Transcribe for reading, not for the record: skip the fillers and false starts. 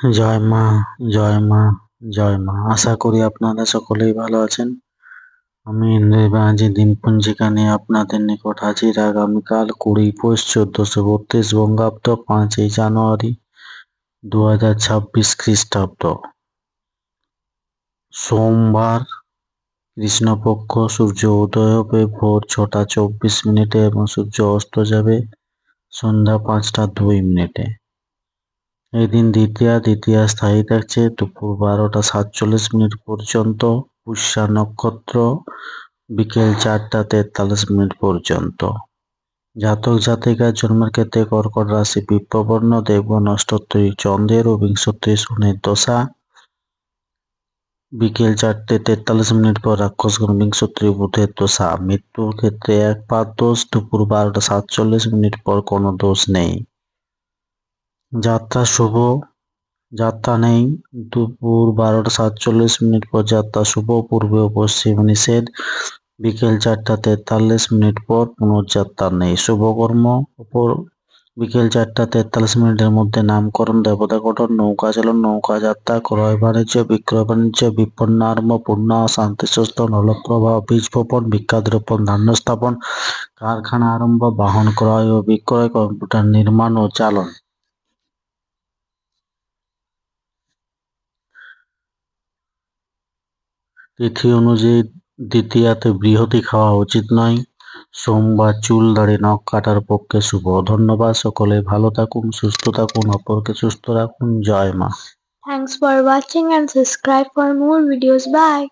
জয় মা, জয় মা, জয় মা। আশা করি আপনারা সকলেই ভালো আছেন। আমি ইন্দ্রিয় ব্যানার্জি দিনপঞ্জিকা নিয়ে আপনাদের নিকট হাজির আগামীকাল 20/5/1432 বঙ্গাব্দ 5ই জানুয়ারি 2026 খ্রিস্টাব্দ সোমবার কৃষ্ণপক্ষ। সূর্য উদয় হবে ভোর 6টা 24 মিনিটে এবং সূর্য অস্ত যাবে সন্ধ্যা 5টা 2 মিনিটে। এই দিন দ্বিতীয়া স্থায়ী থাকছে দুপুর 12টা 47 মিনিট পর্যন্ত। পুষ্যা নক্ষত্র বিকেল 4টা 43 মিনিট পর্যন্ত। জাতক জাতিকার জন্মের ক্ষেত্রে কর্কট রাশি বিপ্রবর্ণ, দেবগণ অষ্টোত্তরী চন্দ্রের ও বিংশোত্তরী শনির দশা। বিকেল 4টে 43 মিনিট পর রাক্ষসগণ বিংশোত্তরী বুধের দশা। মৃত্যুর ক্ষেত্রে একপাত দোষ, দুপুর 12টা 47 মিনিট পর কোনো দোষ নেই। যাত্রা শুভ, যাত্রা নেই। দুপুর 12টা 47 মিনিট পর যাত্রা শুভ, পূর্বে ও পশ্চিমে নিষেধ। বিকেল 4টা 43 মিনিট পর পুনর্যাত্রা নেই। শুভকর্ম উপর বিকেল 4টা 43 মিনিটের মধ্যে নামকরণ, দেবতা গঠন, নৌকা চালন, নৌকা যাত্রা, ক্রয় বাণিজ্য, বিক্রয় বাণিজ্য, বিপন্ন আরম্ভ, পূর্ণ শান্তি সূচন, নলপ্রবাহ, বীজ বপন, বিখ্যাত রোপণ, ধান্য স্থাপন, কারখানা আরম্ভ, বাহন ক্রয় ও বিক্রয়, কম্পিউটার নির্মাণ ও চালন। তিথি অনুযায়ী দ্বিতীয়াতে বৃহতি খাওয়া উচিত নয়। সোমবার চুল দাড়ি নখ কাটার পক্ষে শুভ। ধন্যবাদ। সকলে ভালো থাকুন, সুস্থ থাকুন, অপরকে সুস্থ রাখুন। জয় মা। Thanks for watching and subscribe for more videos. Bye.